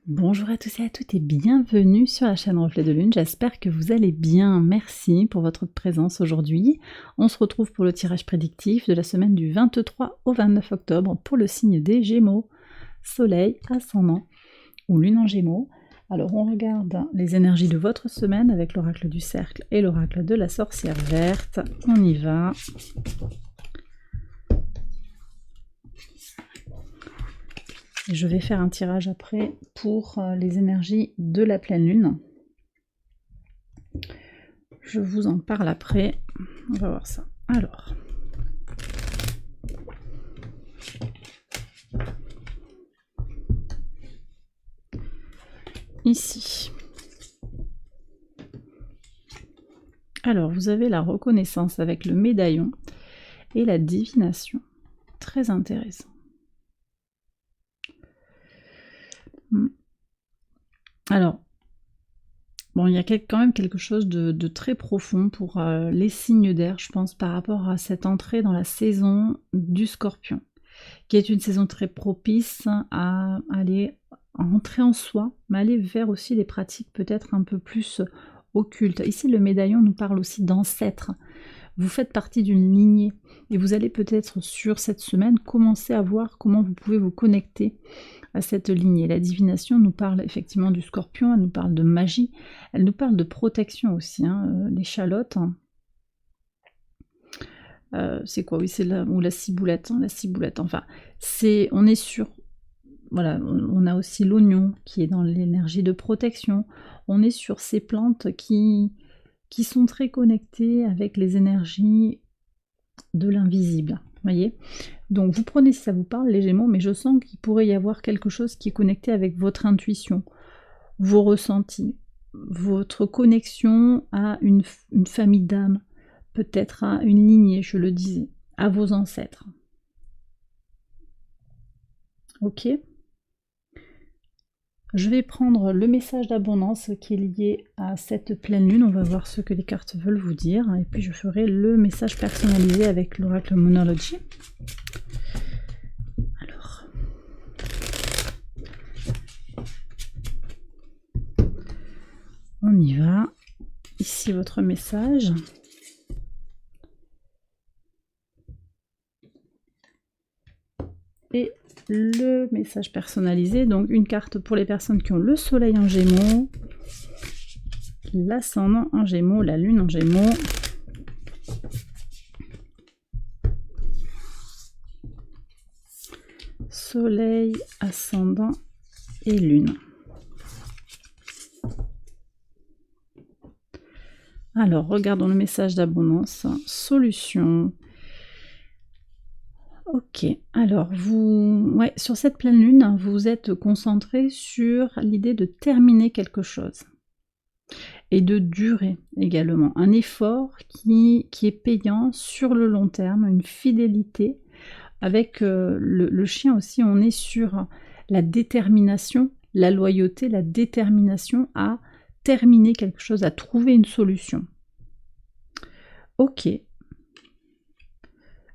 Bonjour à tous et à toutes et bienvenue sur la chaîne Reflet de Lune, j'espère que vous allez bien, merci pour votre présence aujourd'hui. On se retrouve pour le tirage prédictif de la semaine du 23 au 29 octobre pour le signe des Gémeaux, Soleil, Ascendant ou Lune en Gémeaux. Alors on regarde les énergies de votre semaine avec l'oracle du cercle et l'oracle de la sorcière verte, on y va. Je vais faire un tirage après pour les énergies de la pleine lune. Je vous en parle après. On va voir ça. Alors. Ici. Alors, vous avez la reconnaissance avec le médaillon et la divination. Très intéressant. Alors, bon, il y a quand même quelque chose de très profond pour les signes d'air, je pense, par rapport à cette entrée dans la saison du Scorpion, qui est une saison très propice à entrer en soi, mais aller vers aussi des pratiques peut-être un peu plus occultes. Ici, le médaillon nous parle aussi d'ancêtres. Vous faites partie d'une lignée et vous allez peut-être sur cette semaine commencer à voir comment vous pouvez vous connecter à cette lignée. La divination nous parle effectivement du Scorpion, elle nous parle de magie, elle nous parle de protection aussi, l'échalote. C'est quoi? Oui, c'est la ciboulette, la ciboulette. Enfin, on est sur, voilà, on a aussi l'oignon qui est dans l'énergie de protection. On est sur ces plantes qui sont très connectées avec les énergies de l'invisible. Voyez, donc vous prenez si ça vous parle les Gémeaux, mais je sens qu'il pourrait y avoir quelque chose qui est connecté avec votre intuition, vos ressentis, votre connexion à une famille d'âmes, peut-être à une lignée, je le disais, à vos ancêtres. Ok. Je vais prendre le message d'abondance qui est lié à cette pleine lune. On va voir ce que les cartes veulent vous dire. Et puis je ferai le message personnalisé avec l'oracle Moonology. Alors. On y va. Ici votre message. Et le message personnalisé, donc une carte pour les personnes qui ont le soleil en Gémeaux, l'ascendant en Gémeaux, la lune en Gémeaux, soleil, ascendant et lune. Alors, regardons le message d'abondance. Solution. Ok, alors sur cette pleine lune, vous êtes concentré sur l'idée de terminer quelque chose et de durer également. Un effort qui est payant sur le long terme, une fidélité. Avec le chien aussi, on est sur la détermination, la loyauté, la détermination à terminer quelque chose, à trouver une solution. Ok.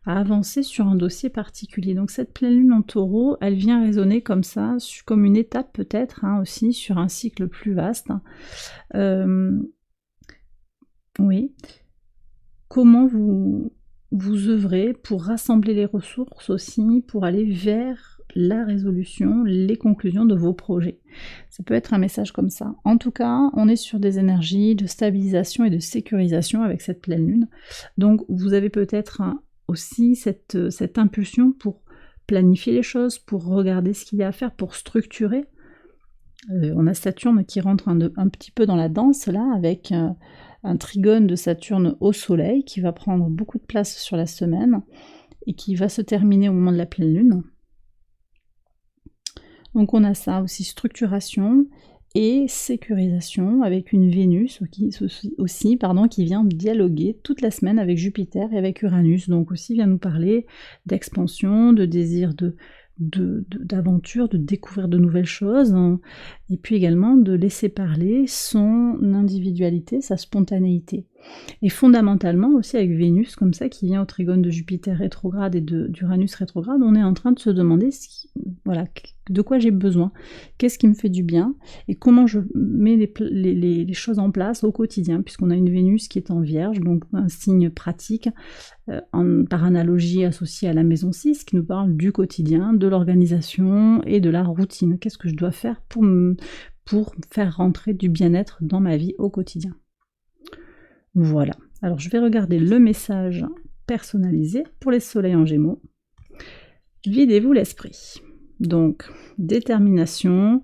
À avancer sur un dossier particulier. Donc cette pleine lune en taureau, elle vient résonner comme ça, comme une étape peut-être aussi sur un cycle plus vaste. Oui. Comment vous œuvrez pour rassembler les ressources aussi, pour aller vers la résolution, les conclusions de vos projets. Ça peut être un message comme ça. En tout cas, on est sur des énergies de stabilisation et de sécurisation avec cette pleine lune. Donc vous avez peut-être aussi cette impulsion pour planifier les choses, pour regarder ce qu'il y a à faire, pour structurer. On a Saturne qui rentre un petit peu dans la danse là, avec un trigone de Saturne au soleil qui va prendre beaucoup de place sur la semaine et qui va se terminer au moment de la pleine lune. Donc on a ça aussi, structuration et sécurisation avec une Vénus aussi qui vient dialoguer toute la semaine avec Jupiter et avec Uranus, donc aussi vient nous parler d'expansion, de désir d'aventure, de découvrir de nouvelles choses, et puis également de laisser parler son individualité, sa spontanéité. Et fondamentalement aussi avec Vénus comme ça qui vient au trigone de Jupiter rétrograde et d'Uranus rétrograde, on est en train de se demander voilà, de quoi j'ai besoin, qu'est-ce qui me fait du bien et comment je mets les choses en place au quotidien, puisqu'on a une Vénus qui est en Vierge, donc un signe pratique, par analogie associé à la maison 6, qui nous parle du quotidien, de l'organisation et de la routine. Qu'est-ce que je dois faire pour faire rentrer du bien-être dans ma vie au quotidien. Voilà, alors je vais regarder le message personnalisé pour les soleils en Gémeaux. Videz-vous l'esprit. Donc, détermination,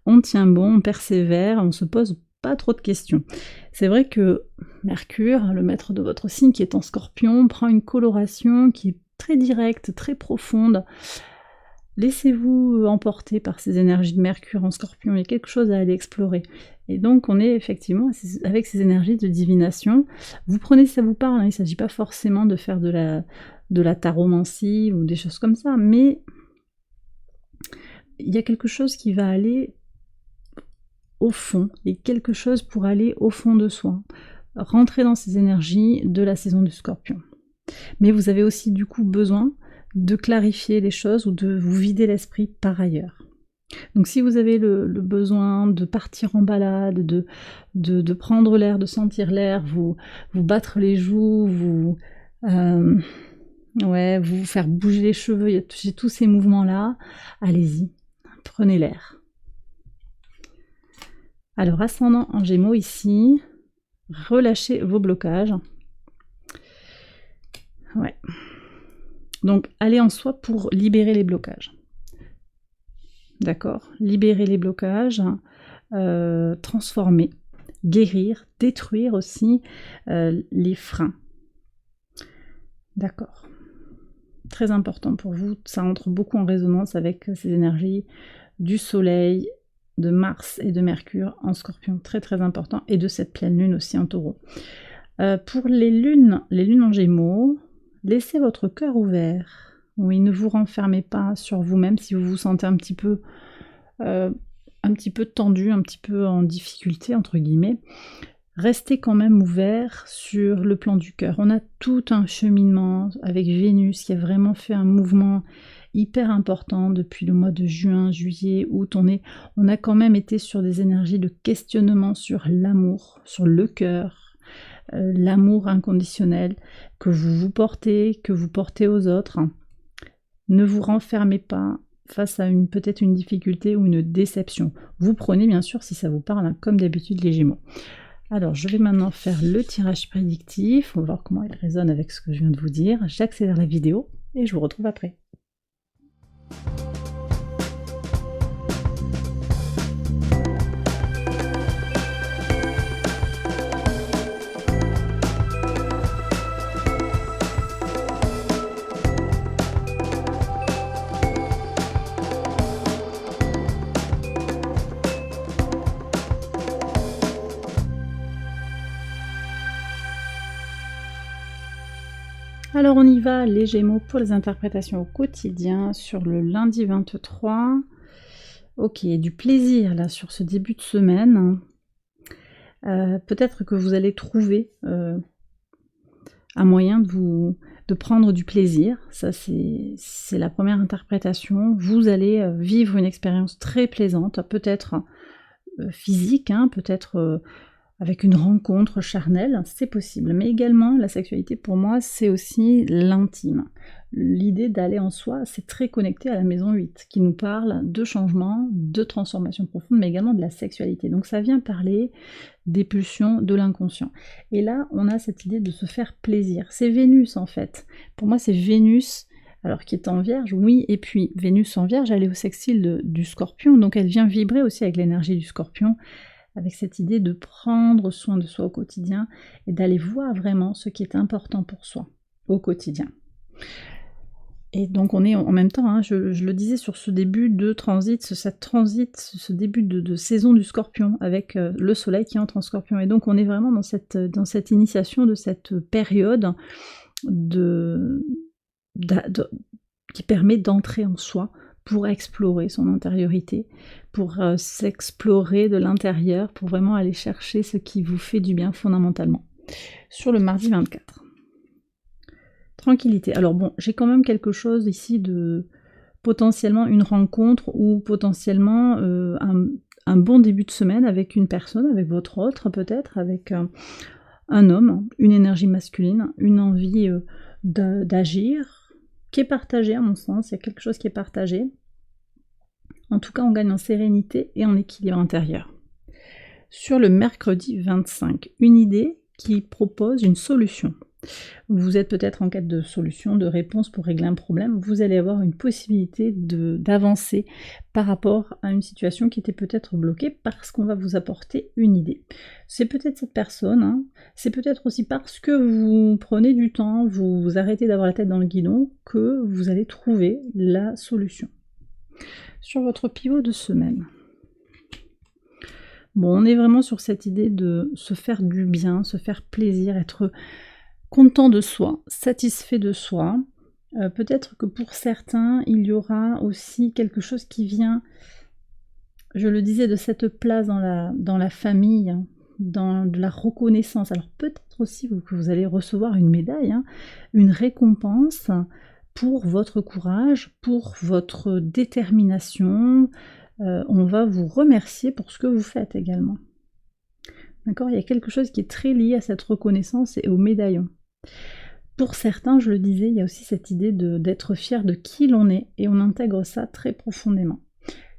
on tient bon, on persévère, on se pose pas trop de questions. C'est vrai que Mercure, le maître de votre signe qui est en Scorpion, prend une coloration qui est très directe, très profonde. Laissez-vous emporter par ces énergies de Mercure en Scorpion, il y a quelque chose à aller explorer. Et donc on est effectivement avec ces énergies de divination. Vous prenez si ça vous parle, hein, il ne s'agit pas forcément de faire de la taromancie ou des choses comme ça, mais il y a quelque chose qui va aller au fond, et quelque chose pour aller au fond de soi, rentrer dans ces énergies de la saison du Scorpion. Mais vous avez aussi du coup besoin de clarifier les choses ou de vous vider l'esprit par ailleurs. Donc si vous avez le besoin de partir en balade, de prendre l'air, de sentir l'air, vous battre les joues, vous faire bouger les cheveux, j'ai tous ces mouvements-là, allez-y, prenez l'air. Alors ascendant en Gémeaux ici, relâchez vos blocages. Ouais. Donc, allez en soi pour libérer les blocages. D'accord ? Libérer les blocages, transformer, guérir, détruire aussi les freins. D'accord. Très important pour vous, ça entre beaucoup en résonance avec ces énergies du Soleil, de Mars et de Mercure en Scorpion. Très très important, et de cette pleine lune aussi en Taureau. Pour les lunes en Gémeaux, laissez votre cœur ouvert. Oui, ne vous renfermez pas sur vous-même si vous vous sentez un petit peu tendu, un petit peu en difficulté, entre guillemets. Restez quand même ouvert sur le plan du cœur. On a tout un cheminement avec Vénus qui a vraiment fait un mouvement hyper important depuis le mois de juin, juillet, août. On a quand même été sur des énergies de questionnement sur l'amour, sur le cœur, l'amour inconditionnel que vous portez, que vous portez aux autres. Ne vous renfermez pas face à peut-être une difficulté ou une déception. Vous prenez bien sûr si ça vous parle, hein, comme d'habitude les Gémeaux. Alors je vais maintenant faire le tirage prédictif, on va voir comment il résonne avec ce que je viens de vous dire. J'accélère la vidéo et je vous retrouve après. Alors on y va, les Gémeaux, pour les interprétations au quotidien sur le lundi 23. Ok, du plaisir là sur ce début de semaine. Peut-être que vous allez trouver un moyen de prendre du plaisir. Ça c'est la première interprétation. Vous allez vivre une expérience très plaisante, peut-être physique, hein, peut-être avec une rencontre charnelle, c'est possible. Mais également, la sexualité, pour moi, c'est aussi l'intime. L'idée d'aller en soi, c'est très connecté à la maison 8, qui nous parle de changement, de transformation profonde, mais également de la sexualité. Donc ça vient parler des pulsions, de l'inconscient. Et là, on a cette idée de se faire plaisir. C'est Vénus, en fait. Pour moi, c'est Vénus, alors qui est en Vierge, oui, et puis Vénus en Vierge, elle est au sextile du Scorpion, donc elle vient vibrer aussi avec l'énergie du Scorpion, avec cette idée de prendre soin de soi au quotidien et d'aller voir vraiment ce qui est important pour soi au quotidien. Et donc on est en même temps, hein, je le disais, sur ce début de transit, ce début de saison du Scorpion, avec le soleil qui entre en Scorpion. Et donc on est vraiment dans cette initiation de cette période qui permet d'entrer en soi pour explorer son intériorité, pour s'explorer de l'intérieur, pour vraiment aller chercher ce qui vous fait du bien fondamentalement. Sur le mardi 24. Tranquillité. Alors bon, j'ai quand même quelque chose ici de potentiellement une rencontre ou potentiellement un bon début de semaine avec une personne, avec votre autre peut-être, avec un homme, une énergie masculine, une envie d'agir, qui est partagée à mon sens, il y a quelque chose qui est partagé. En tout cas, on gagne en sérénité et en équilibre intérieur. Sur le mercredi 25, une idée qui propose une solution. Vous êtes peut-être en quête de solution, de réponse pour régler un problème, vous allez avoir une possibilité d'avancer par rapport à une situation qui était peut-être bloquée parce qu'on va vous apporter une idée. C'est peut-être cette personne, hein, c'est peut-être aussi parce que vous prenez du temps, vous arrêtez d'avoir la tête dans le guidon, que vous allez trouver la solution. Sur votre pivot de semaine. Bon, on est vraiment sur cette idée de se faire du bien, se faire plaisir, être content de soi, satisfait de soi. Peut-être que pour certains, il y aura aussi quelque chose qui vient, je le disais, de cette place dans la famille, dans de la reconnaissance. Alors peut-être aussi que vous allez recevoir une médaille, hein, une récompense pour votre courage, pour votre détermination. On va vous remercier pour ce que vous faites également. D'accord ? Il y a quelque chose qui est très lié à cette reconnaissance et au médaillon. Pour certains, je le disais, il y a aussi cette idée d'être fier de qui l'on est, et on intègre ça très profondément.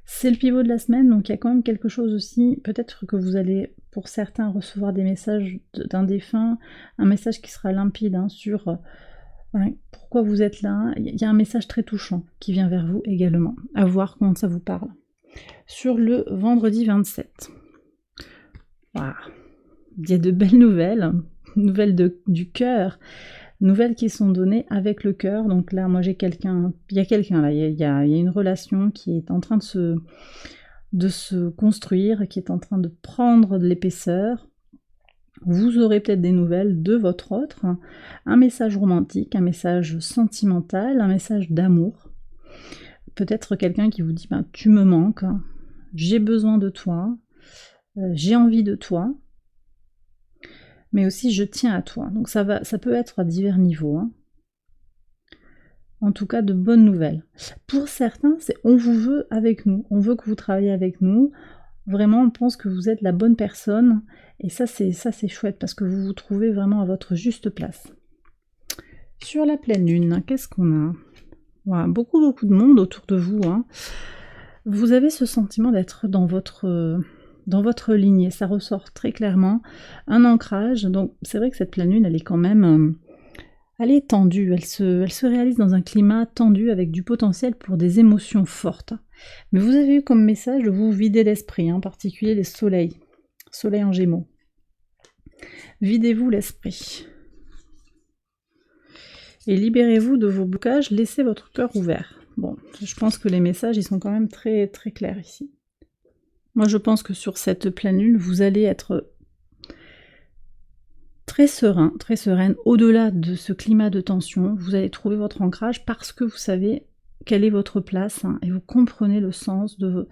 C'est le pivot de la semaine, donc il y a quand même quelque chose aussi, peut-être que vous allez, pour certains, recevoir des messages d'un défunt, un message qui sera limpide hein, sur pourquoi vous êtes là. Il y a un message très touchant qui vient vers vous également, à voir comment ça vous parle. Sur le vendredi 27, wow. Il y a de belles nouvelles, du cœur, nouvelles qui sont données avec le cœur. Donc là, moi j'ai quelqu'un, il y a une relation qui est en train de se construire, qui est en train de prendre de l'épaisseur. Vous aurez peut-être des nouvelles de votre autre, un message romantique, un message sentimental, un message d'amour. Peut-être quelqu'un qui vous dit tu me manques, j'ai besoin de toi, j'ai envie de toi, mais aussi je tiens à toi. Donc ça peut être à divers niveaux. Hein. En tout cas, de bonnes nouvelles. Pour certains, c'est on vous veut avec nous, on veut que vous travaillez avec nous. Vraiment, on pense que vous êtes la bonne personne, et ça c'est chouette parce que vous vous trouvez vraiment à votre juste place. Sur la pleine lune, qu'est-ce qu'on a ? Voilà, beaucoup de monde autour de vous. Hein. Vous avez ce sentiment d'être dans votre lignée, ça ressort très clairement. Un ancrage, donc c'est vrai que cette pleine lune, elle est quand même... elle est tendue, elle se réalise dans un climat tendu avec du potentiel pour des émotions fortes. Mais vous avez eu comme message de vous vider l'esprit, en particulier les soleils en Gémeaux. Videz-vous l'esprit. Et libérez-vous de vos blocages, laissez votre cœur ouvert. Bon, je pense que les messages, ils sont quand même très, très clairs ici. Moi, je pense que sur cette pleine lune, vous allez être très serein, très sereine, au-delà de ce climat de tension. Vous allez trouver votre ancrage parce que vous savez quelle est votre place hein, et vous comprenez le sens de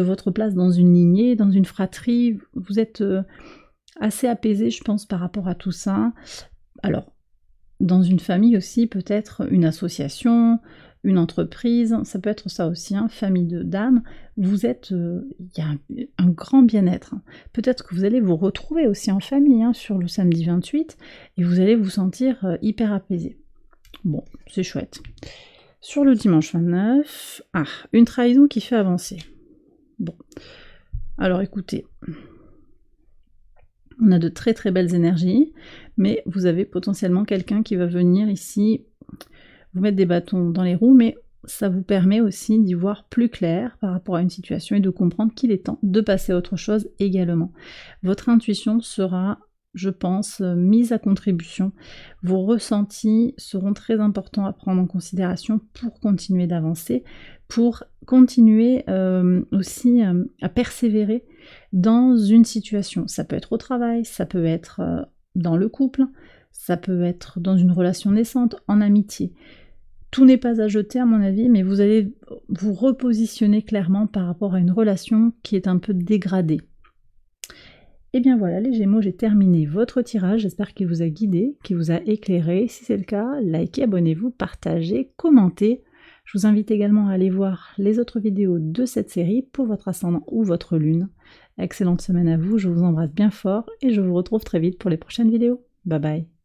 votre place dans une lignée, dans une fratrie. Vous êtes assez apaisé, je pense, par rapport à tout ça. Alors, dans une famille aussi, peut-être une association, une entreprise, ça peut être ça aussi, hein, famille d'âmes, vous êtes, il y a un grand bien-être. Peut-être que vous allez vous retrouver aussi en famille hein, sur le samedi 28 et vous allez vous sentir hyper apaisé. Bon, c'est chouette. Sur le dimanche 29, une trahison qui fait avancer. Bon, alors écoutez, on a de très très belles énergies, mais vous avez potentiellement quelqu'un qui va venir ici vous mettre des bâtons dans les roues, mais ça vous permet aussi d'y voir plus clair par rapport à une situation et de comprendre qu'il est temps de passer à autre chose également. Votre intuition sera, je pense, mise à contribution. Vos ressentis seront très importants à prendre en considération pour continuer d'avancer, pour continuer aussi à persévérer dans une situation. Ça peut être au travail, ça peut être dans le couple, ça peut être dans une relation naissante, en amitié. tout n'est pas à jeter à mon avis, mais vous allez vous repositionner clairement par rapport à une relation qui est un peu dégradée. Et bien voilà les Gémeaux, j'ai terminé votre tirage, j'espère qu'il vous a guidé, qu'il vous a éclairé. Si c'est le cas, likez, abonnez-vous, partagez, commentez. Je vous invite également à aller voir les autres vidéos de cette série pour votre ascendant ou votre lune. Excellente semaine à vous, je vous embrasse bien fort et je vous retrouve très vite pour les prochaines vidéos. Bye bye.